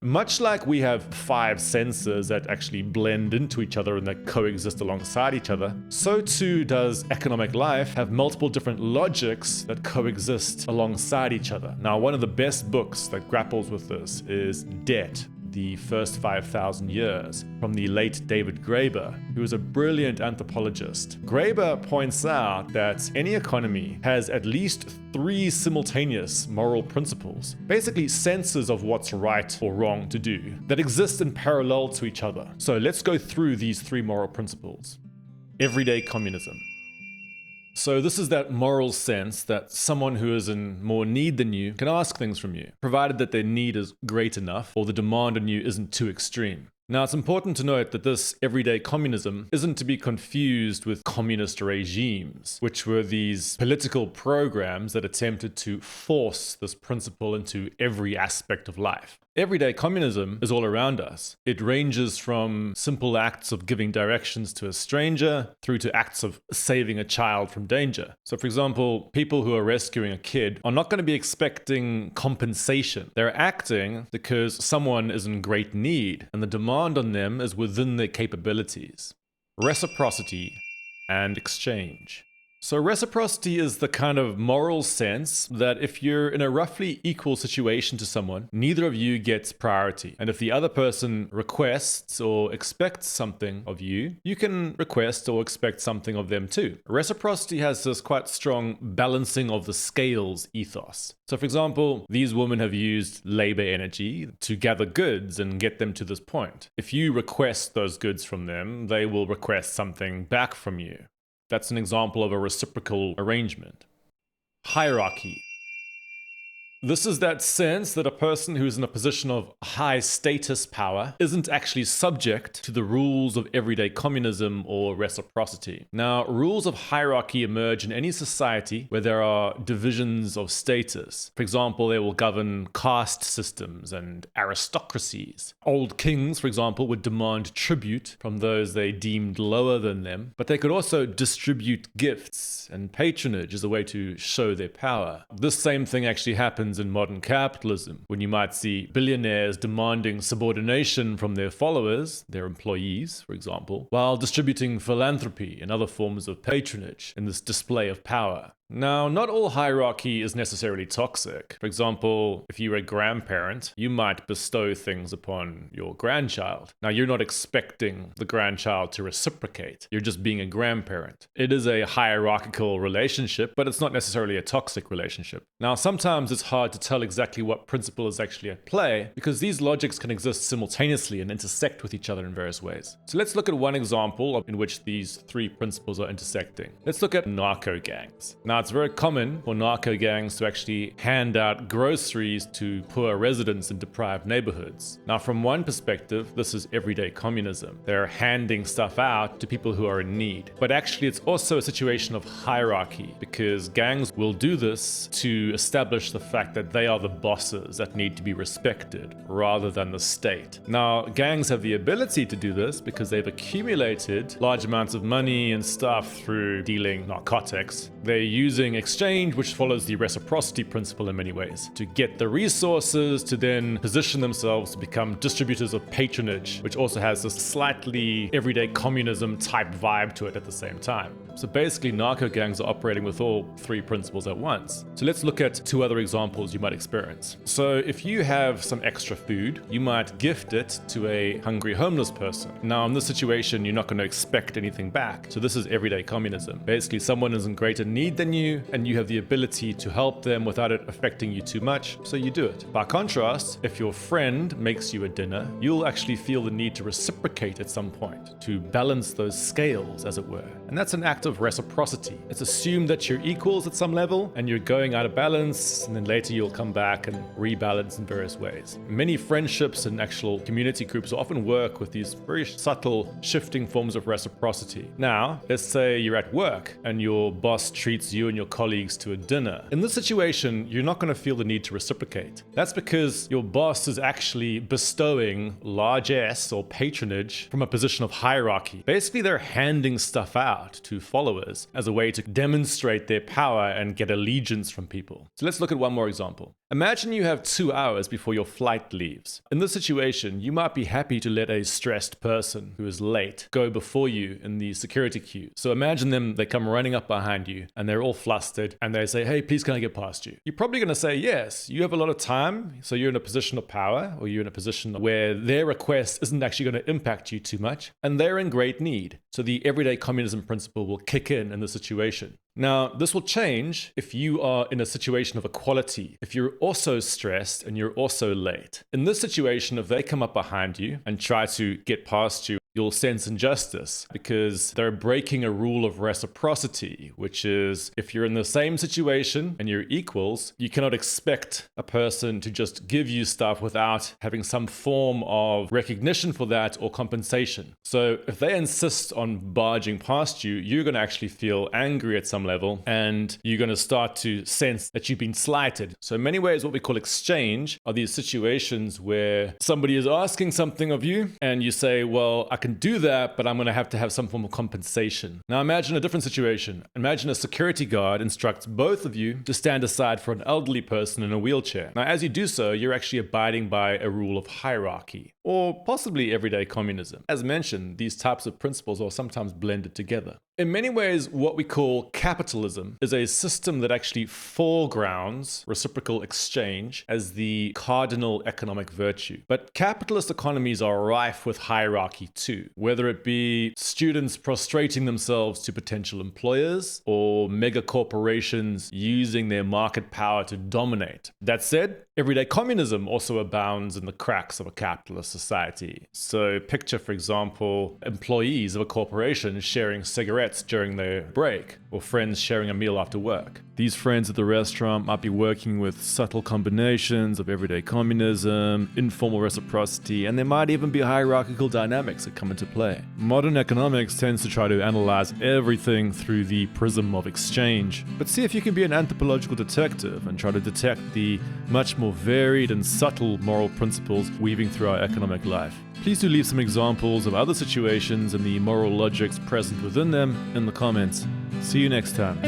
Much like we have 5 senses that actually blend into each other and that coexist alongside each other, so too does economic life have multiple different logics that coexist alongside each other. Now, one of the best books that grapples with this is Debt, the First 5,000 Years, from the late David Graeber, who was a brilliant anthropologist. Graeber points out that any economy has at least 3 simultaneous moral principles, basically senses of what's right or wrong to do, that exist in parallel to each other. So let's go through these 3 moral principles. Everyday communism. So this is that moral sense that someone who is in more need than you can ask things from you, provided that their need is great enough or the demand on you isn't too extreme. Now, it's important to note that this everyday communism isn't to be confused with communist regimes, which were these political programs that attempted to force this principle into every aspect of life. Everyday communism is all around us. It ranges from simple acts of giving directions to a stranger through to acts of saving a child from danger. So, for example, people who are rescuing a kid are not going to be expecting compensation. They're acting because someone is in great need and the demand on them is within their capabilities. Reciprocity and exchange. So reciprocity is the kind of moral sense that if you're in a roughly equal situation to someone, neither of you gets priority. And if the other person requests or expects something of you, you can request or expect something of them too. Reciprocity has this quite strong balancing of the scales ethos. So for example, these women have used labor energy to gather goods and get them to this point. If you request those goods from them, they will request something back from you. That's an example of a reciprocal arrangement. Hierarchy. This is that sense that a person who's in a position of high status power isn't actually subject to the rules of everyday communism or reciprocity. Now, rules of hierarchy emerge in any society where there are divisions of status. For example, they will govern caste systems and aristocracies. Old kings, for example, would demand tribute from those they deemed lower than them, but they could also distribute gifts and patronage as a way to show their power. This same thing actually happens in modern capitalism, when you might see billionaires demanding subordination from their followers, their employees, for example, while distributing philanthropy and other forms of patronage in this display of power. Now, not all hierarchy is necessarily toxic. For example, if you're a grandparent, you might bestow things upon your grandchild. Now, you're not expecting the grandchild to reciprocate. You're just being a grandparent. It is a hierarchical relationship, but it's not necessarily a toxic relationship. Now, sometimes it's hard to tell exactly what principle is actually at play because these logics can exist simultaneously and intersect with each other in various ways. So let's look at one example in which these 3 principles are intersecting. Let's look at narco gangs. Now, it's very common for narco gangs to actually hand out groceries to poor residents in deprived neighborhoods. Now, from one perspective, this is everyday communism. They're handing stuff out to people who are in need. But actually, it's also a situation of hierarchy because gangs will do this to establish the fact that they are the bosses that need to be respected rather than the state. Now, gangs have the ability to do this because they've accumulated large amounts of money and stuff through dealing narcotics. They're using exchange, which follows the reciprocity principle in many ways, to get the resources to then position themselves to become distributors of patronage, which also has this slightly everyday communism type vibe to it at the same time. So basically, narco gangs are operating with all 3 principles at once. So let's look at 2 other examples you might experience. So if you have some extra food, you might gift it to a hungry homeless person. Now, in this situation, you're not going to expect anything back. So this is everyday communism. Basically, someone is in greater need than you, and you have the ability to help them without it affecting you too much, so you do it. By contrast, if your friend makes you a dinner, you'll actually feel the need to reciprocate at some point, to balance those scales, as it were. And that's an act of reciprocity. It's assumed that you're equals at some level, and you're going out of balance, and then later you'll come back and rebalance in various ways. Many friendships and actual community groups often work with these very subtle, shifting forms of reciprocity. Now, let's say you're at work, and your boss treats you and your colleagues to a dinner. In this situation, you're not going to feel the need to reciprocate. That's because your boss is actually bestowing largesse or patronage from a position of hierarchy. Basically, they're handing stuff out to followers as a way to demonstrate their power and get allegiance from people. So let's look at one more example. Imagine you have 2 hours before your flight leaves. In this situation, you might be happy to let a stressed person who is late go before you in the security queue. So imagine them, they come running up behind you and they're all flustered and they say, "Hey, please can I get past you?" You're probably going to say yes. You have a lot of time, so you're in a position of power, or you're in a position where their request isn't actually going to impact you too much, and they're in great need. So the everyday communism principle will kick in the situation. Now, this will change if you are in a situation of equality, if you're also stressed and you're also late. In this situation, if they come up behind you and try to get past you, you'll sense injustice because they're breaking a rule of reciprocity, which is if you're in the same situation and you're equals, you cannot expect a person to just give you stuff without having some form of recognition for that or compensation. So if they insist on barging past you, you're going to actually feel angry at some level and you're going to start to sense that you've been slighted. So in many ways, what we call exchange are these situations where somebody is asking something of you and you say, well, I can do that, but I'm going to have some form of compensation. Now imagine a different situation. Imagine a security guard instructs both of you to stand aside for an elderly person in a wheelchair. Now as you do so, you're actually abiding by a rule of hierarchy, or possibly everyday communism. As mentioned, these types of principles are sometimes blended together. In many ways, what we call capitalism is a system that actually foregrounds reciprocal exchange as the cardinal economic virtue. But capitalist economies are rife with hierarchy too, whether it be students prostrating themselves to potential employers or mega corporations using their market power to dominate. That said, everyday communism also abounds in the cracks of a capitalist society. So picture, for example, employees of a corporation sharing cigarettes during their break, or friends sharing a meal after work. These friends at the restaurant might be working with subtle combinations of everyday communism, informal reciprocity, and there might even be hierarchical dynamics that come into play. Modern economics tends to try to analyze everything through the prism of exchange, but see if you can be an anthropological detective and try to detect the much more varied and subtle moral principles weaving through our economic life. Please do leave some examples of other situations and the moral logics present within them in the comments. See you next time.